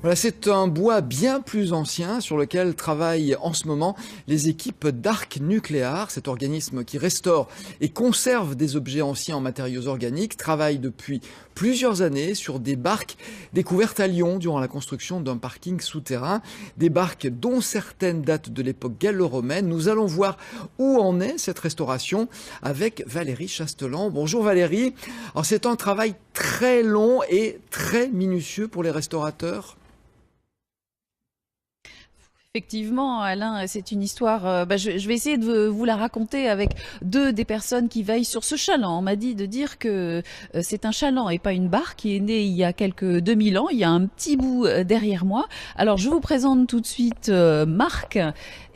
Voilà, c'est un bois bien plus ancien sur lequel travaillent en ce moment les équipes d'Arc Nucléaire. Cet organisme qui restaure et conserve des objets anciens en matériaux organiques travaille depuis plusieurs années sur des barques découvertes à Lyon durant la construction d'un parking souterrain. Des barques dont certaines datent de l'époque gallo-romaine. Nous allons voir où en est cette restauration avec Valérie Chastelan. Bonjour Valérie. Alors c'est un travail très long et très minutieux pour les restaurateurs. Effectivement, Alain, c'est une histoire. Je vais essayer de vous la raconter avec deux des personnes qui veillent sur ce chaland. On m'a dit de dire que c'est un chaland et pas une barque qui est né il y a quelques 2000 ans. Il y a un petit bout derrière moi. Alors, je vous présente tout de suite Marc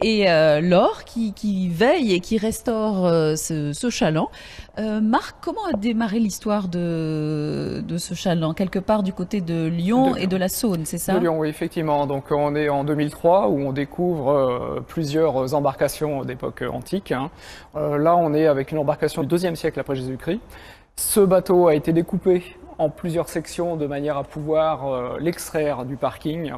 et Laure qui veillent et qui restaurent ce chaland. Marc, comment a démarré l'histoire de ce chaland? Quelque part du côté de Lyon et de la Saône, c'est ça? De Lyon, oui, effectivement. Donc on est en 2003 où on découvre plusieurs embarcations d'époque antique. Là, on est avec une embarcation du IIe siècle après Jésus-Christ. Ce bateau a été découpé en plusieurs sections de manière à pouvoir l'extraire du parking,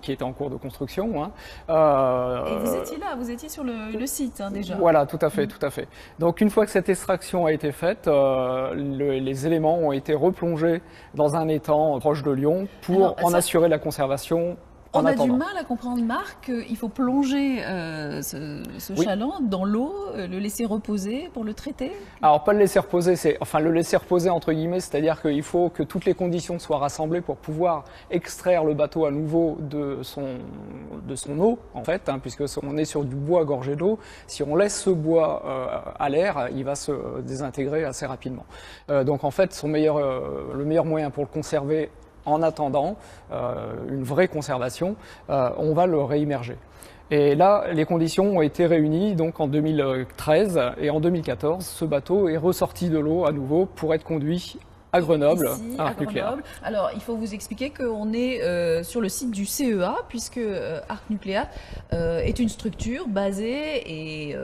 qui était en cours de construction. Et vous étiez là, vous étiez sur le site déjà. Voilà, tout à fait, tout à fait. Donc une fois que cette extraction a été faite, les éléments ont été replongés dans un étang proche de Lyon pour en assurer la conservation. On a du mal à comprendre, Marc, qu'il faut plonger ce chaland dans l'eau, le laisser reposer pour le traiter? Alors, pas le laisser reposer, le laisser reposer entre guillemets, c'est-à-dire qu'il faut que toutes les conditions soient rassemblées pour pouvoir extraire le bateau à nouveau de son eau, en fait, puisque on est sur du bois gorgé d'eau. Si on laisse ce bois à l'air, il va se désintégrer assez rapidement. Donc, en fait, le meilleur moyen pour le conserver en attendant une vraie conservation, on va le réimmerger. Et là, les conditions ont été réunies donc en 2013 et en 2014, ce bateau est ressorti de l'eau à nouveau pour être conduit à Grenoble, ici, à Arc Nucléaire. Alors, il faut vous expliquer qu'on est sur le site du CEA, puisque Arc Nucléaire est une structure basée et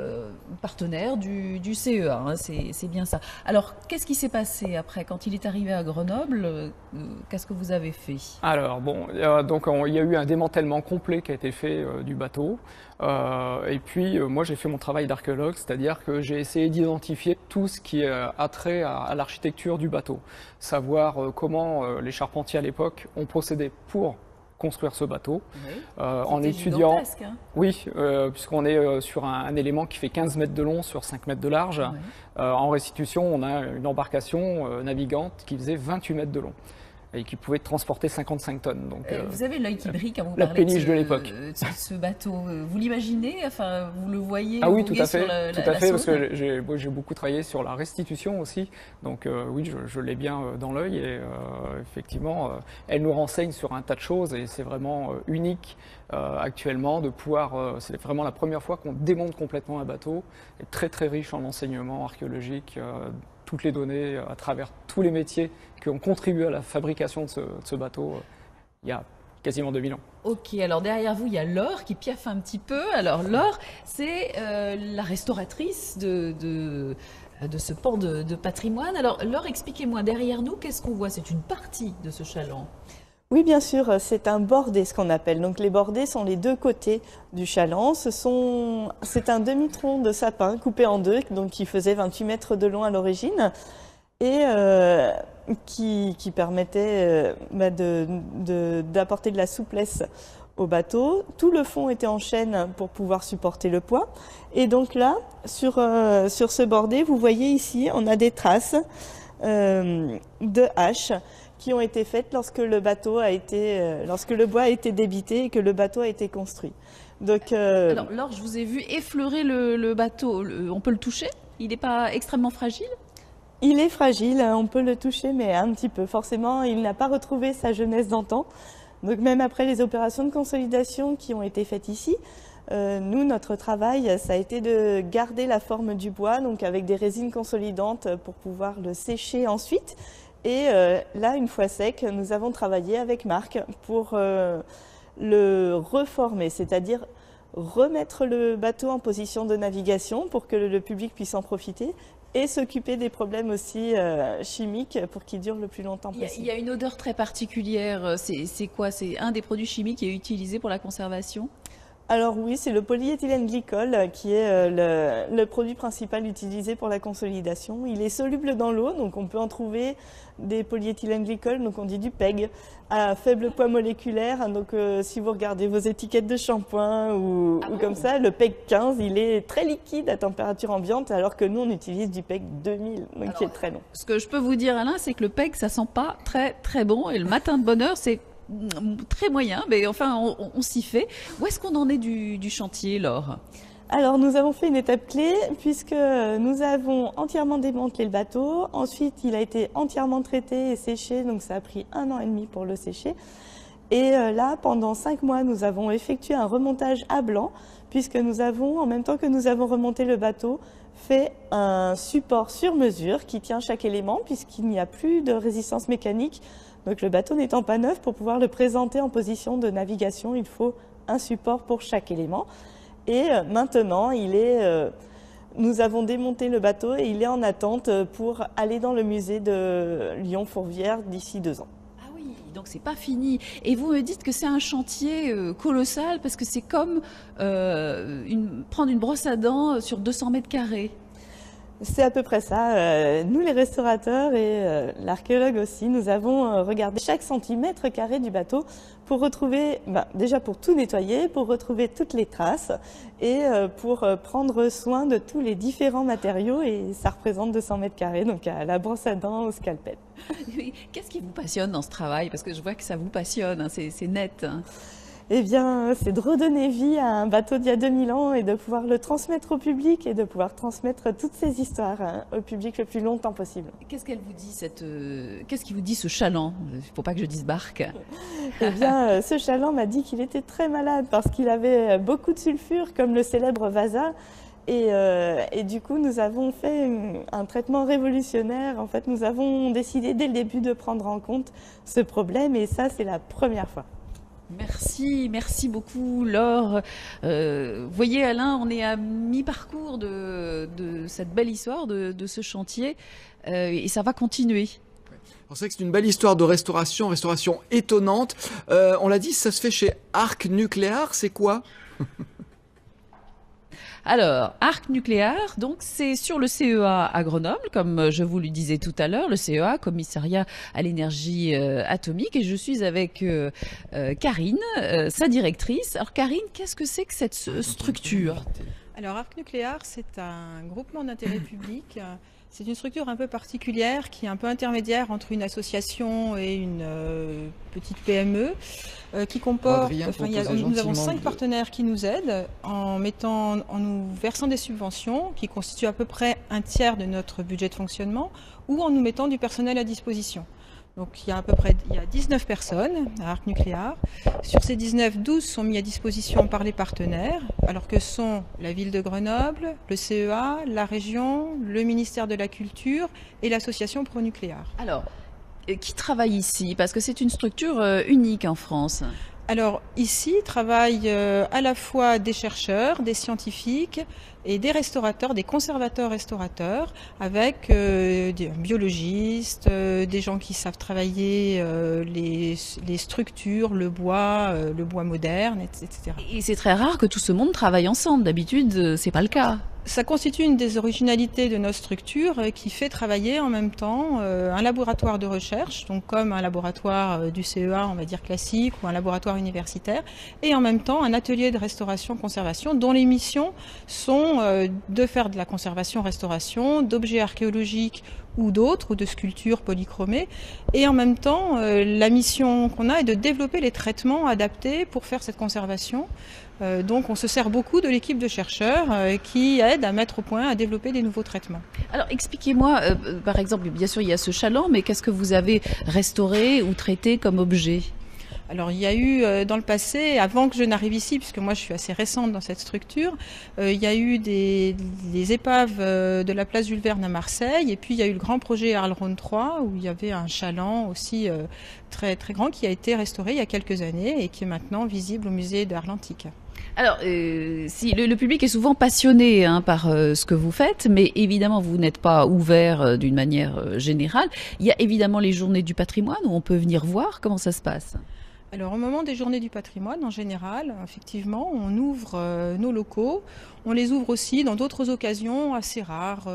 partenaire du CEA. C'est bien ça. Alors, qu'est-ce qui s'est passé après, quand il est arrivé à Grenoble? Qu'est-ce que vous avez fait? Alors, il y a eu un démantèlement complet qui a été fait du bateau. Et puis, moi, j'ai fait mon travail d'archéologue, c'est-à-dire que j'ai essayé d'identifier tout ce qui a trait à l'architecture du bateau. Savoir comment les charpentiers à l'époque ont procédé pour construire ce bateau. Oui. En étudiant. Hein. Oui, puisqu'on est sur un élément qui fait 15 mètres de long sur 5 mètres de large. Oui. En restitution, on a une embarcation navigante qui faisait 28 mètres de long et qui pouvait transporter 55 tonnes. Donc, vous avez l'œil qui brille quand vous la parlez péniche de l'époque. Ce bateau. Vous l'imaginez? Enfin, vous le voyez? Ah oui, tout à fait, parce Saône? que j'ai beaucoup travaillé sur la restitution aussi. Donc oui, je l'ai bien dans l'œil et effectivement, elle nous renseigne sur un tas de choses et c'est vraiment unique actuellement de pouvoir. C'est vraiment la première fois qu'on démonte complètement un bateau. Et très très riche en enseignements archéologiques. Toutes les données à travers tous les métiers qui ont contribué à la fabrication de ce bateau il y a quasiment 2000 ans. Ok, alors derrière vous, il y a Laure qui piaffe un petit peu. Alors Laure, c'est la restauratrice de ce pan de patrimoine. Alors Laure, expliquez-moi, derrière nous, qu'est-ce qu'on voit? C'est une partie de ce chaland. Oui, bien sûr, c'est un bordé, ce qu'on appelle. Donc les bordés sont les deux côtés du chaland. C'est un demi-tronc de sapin coupé en deux, donc qui faisait 28 mètres de long à l'origine et qui permettait d'apporter de la souplesse au bateau. Tout le fond était en chêne pour pouvoir supporter le poids. Et donc là, sur ce bordé, vous voyez ici, on a des traces de haches qui ont été faites lorsque le bois a été débité et que le bateau a été construit. Donc, alors Laure, je vous ai vu effleurer le bateau. On peut le toucher? Il n'est pas extrêmement fragile? Il est fragile, on peut le toucher, mais un petit peu. Forcément, il n'a pas retrouvé sa jeunesse d'antan. Donc même après les opérations de consolidation qui ont été faites ici, nous, notre travail, ça a été de garder la forme du bois, donc avec des résines consolidantes pour pouvoir le sécher ensuite. Et là, une fois sec, nous avons travaillé avec Marc pour le reformer, c'est-à-dire remettre le bateau en position de navigation pour que le public puisse en profiter et s'occuper des problèmes aussi chimiques pour qu'ils durent le plus longtemps possible. Il y a une odeur très particulière. C'est quoi? C'est un des produits chimiques qui est utilisé pour la conservation? Alors oui, c'est le polyéthylène glycol qui est le produit principal utilisé pour la consolidation. Il est soluble dans l'eau, donc on peut en trouver des polyéthylène glycol, donc on dit du PEG, à faible poids moléculaire. Donc si vous regardez vos étiquettes de shampoing ou comme ça, le PEG 15, il est très liquide à température ambiante, alors que nous on utilise du PEG 2000, donc qui est très long. Ce que je peux vous dire, Alain, c'est que le PEG, ça sent pas très très bon, et le matin de bonne heure, c'est très moyen, mais enfin on s'y fait. Où est-ce qu'on en est du chantier, Laure? Alors nous avons fait une étape clé puisque nous avons entièrement démantelé le bateau. Ensuite il a été entièrement traité et séché, donc ça a pris 1 an et demi pour le sécher. Et là pendant 5 mois nous avons effectué un remontage à blanc puisque nous avons, en même temps que nous avons remonté le bateau, fait un support sur mesure qui tient chaque élément puisqu'il n'y a plus de résistance mécanique. Donc le bateau n'étant pas neuf, pour pouvoir le présenter en position de navigation, il faut un support pour chaque élément. Et maintenant, nous avons démonté le bateau et il est en attente pour aller dans le musée de Lyon-Fourvière d'ici 2 ans. Ah oui, donc c'est pas fini. Et vous me dites que c'est un chantier colossal parce que c'est comme prendre une brosse à dents sur 200 mètres carrés. C'est à peu près ça. Nous, les restaurateurs et l'archéologue aussi, nous avons regardé chaque centimètre carré du bateau pour retrouver, déjà pour tout nettoyer, pour retrouver toutes les traces et pour prendre soin de tous les différents matériaux. Et ça représente 200 mètres carrés, donc à la brosse à dents, au scalpel. Qu'est-ce qui vous passionne dans ce travail? Parce que je vois que ça vous passionne, hein, c'est net. Hein. Eh bien, c'est de redonner vie à un bateau d'il y a 2000 ans et de pouvoir le transmettre au public et de pouvoir transmettre toutes ces histoires au public le plus longtemps possible. Qu'est-ce qu'elle vous dit, qu'est-ce qui vous dit ce chaland? Il ne faut pas que je dise barque. Eh bien, ce chaland m'a dit qu'il était très malade parce qu'il avait beaucoup de sulfure, comme le célèbre Vasa. Et du coup, nous avons fait un traitement révolutionnaire. En fait, nous avons décidé dès le début de prendre en compte ce problème et ça, c'est la première fois. Merci beaucoup Laure. Voyez Alain, on est à mi-parcours de cette belle histoire, de ce chantier et ça va continuer. On sait que c'est une belle histoire de restauration étonnante. On l'a dit, ça se fait chez Arc Nucléaire, c'est quoi? Alors, Arc Nucléaire, donc c'est sur le CEA à Grenoble, comme je vous le disais tout à l'heure, le CEA, Commissariat à l'énergie atomique, et je suis avec Karine, sa directrice. Alors Karine, qu'est-ce que c'est que cette structure? Alors Arc Nucléaire, c'est un groupement d'intérêt public. C'est une structure un peu particulière qui est un peu intermédiaire entre une association et une petite PME qui comporte. Nous avons 5 partenaires qui nous aident en nous versant des subventions qui constituent à peu près un tiers de notre budget de fonctionnement ou en nous mettant du personnel à disposition. Donc il y a 19 personnes à Arc Nucléaire. Sur ces 19, 12 sont mis à disposition par les partenaires, alors que sont la ville de Grenoble, le CEA, la région, le ministère de la Culture et l'association Pronucléaire. Alors, qui travaille ici? Parce que c'est une structure unique en France. Alors ici travaillent à la fois des chercheurs, des scientifiques et des restaurateurs, des conservateurs-restaurateurs, avec des biologistes, des gens qui savent travailler les structures, le bois moderne, etc. Et c'est très rare que tout ce monde travaille ensemble. D'habitude, c'est pas le cas. Ça constitue une des originalités de notre structure qui fait travailler en même temps un laboratoire de recherche, donc comme un laboratoire du CEA, on va dire classique, ou un laboratoire universitaire, et en même temps un atelier de restauration-conservation dont les missions sont de faire de la conservation-restauration, d'objets archéologiques ou d'autres, ou de sculptures polychromées. Et en même temps, la mission qu'on a est de développer les traitements adaptés pour faire cette conservation. Donc on se sert beaucoup de l'équipe de chercheurs qui aide à mettre au point, à développer des nouveaux traitements. Alors expliquez-moi, par exemple, bien sûr il y a ce chaland, mais qu'est-ce que vous avez restauré ou traité comme objet? Alors il y a eu dans le passé, avant que je n'arrive ici, puisque moi je suis assez récente dans cette structure, il y a eu des épaves de la place Jules Verne à Marseille, et puis il y a eu le grand projet Arles-Rhône 3, où il y avait un chaland aussi très, très grand qui a été restauré il y a quelques années et qui est maintenant visible au musée d'art antique. Alors, si le public est souvent passionné par ce que vous faites, mais évidemment vous n'êtes pas ouvert d'une manière générale. Il y a évidemment les journées du patrimoine où on peut venir voir comment ça se passe. Alors au moment des journées du patrimoine, en général, effectivement, on ouvre nos locaux. On les ouvre aussi dans d'autres occasions assez rares,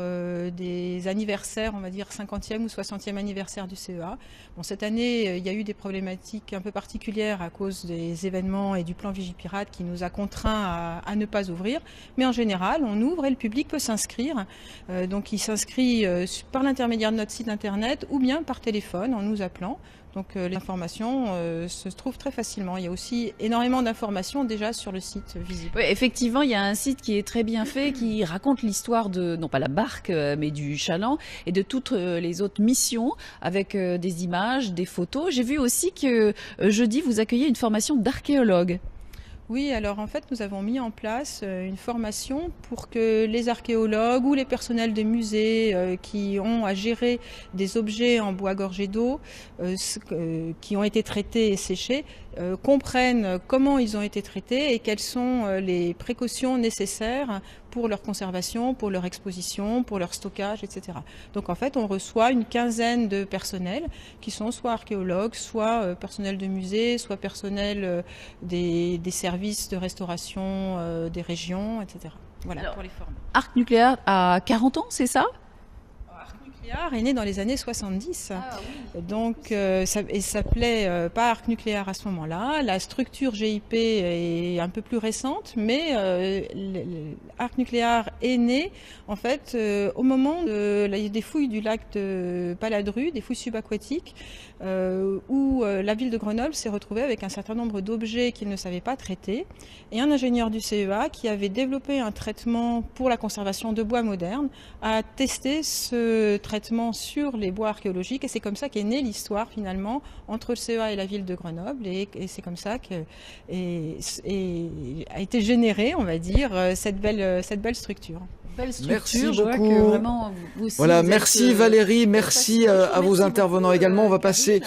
des anniversaires, on va dire 50e ou 60e anniversaire du CEA. Bon, cette année, il y a eu des problématiques un peu particulières à cause des événements et du plan Vigipirate qui nous a contraints à ne pas ouvrir. Mais en général, on ouvre et le public peut s'inscrire. Donc il s'inscrit par l'intermédiaire de notre site internet ou bien par téléphone en nous appelant. Donc les informations se trouvent très facilement. Il y a aussi énormément d'informations déjà sur le site visible. Oui, effectivement, il y a un site qui est très bien fait, qui raconte l'histoire de, non pas la barque, mais du chaland et de toutes les autres missions avec des images, des photos. J'ai vu aussi que jeudi, vous accueillez une formation d'archéologue. Oui, alors en fait, nous avons mis en place une formation pour que les archéologues ou les personnels de musées qui ont à gérer des objets en bois gorgés d'eau, qui ont été traités et séchés, comprennent comment ils ont été traités et quelles sont les précautions nécessaires pour leur conservation, pour leur exposition, pour leur stockage, etc. Donc en fait, on reçoit une quinzaine de personnels qui sont soit archéologues, soit personnels de musée, soit personnels des services de restauration des régions, etc. Voilà. Alors, pour les formes. Arc Nucléaire à 40 ans, c'est ça ? Nucléaire est né dans les années 70. Ah, oui. Donc, il s'appelait pas Arc Nucléaire à ce moment-là. La structure GIP est un peu plus récente, mais Arc Nucléaire est né en fait au moment des fouilles du lac de Paladru, des fouilles subaquatiques, où la ville de Grenoble s'est retrouvée avec un certain nombre d'objets qu'il ne savait pas traiter. Et un ingénieur du CEA qui avait développé un traitement pour la conservation de bois moderne a testé ce traitement sur les bois archéologiques et c'est comme ça qu'est née l'histoire finalement entre le CEA et la ville de Grenoble et c'est comme ça que a été générée, on va dire, cette belle structure. Belle structure. Merci je vois beaucoup. que vraiment, vous aussi, Voilà, vous merci êtes, Valérie, merci à vos merci intervenants beaucoup, également. On va Karine. passer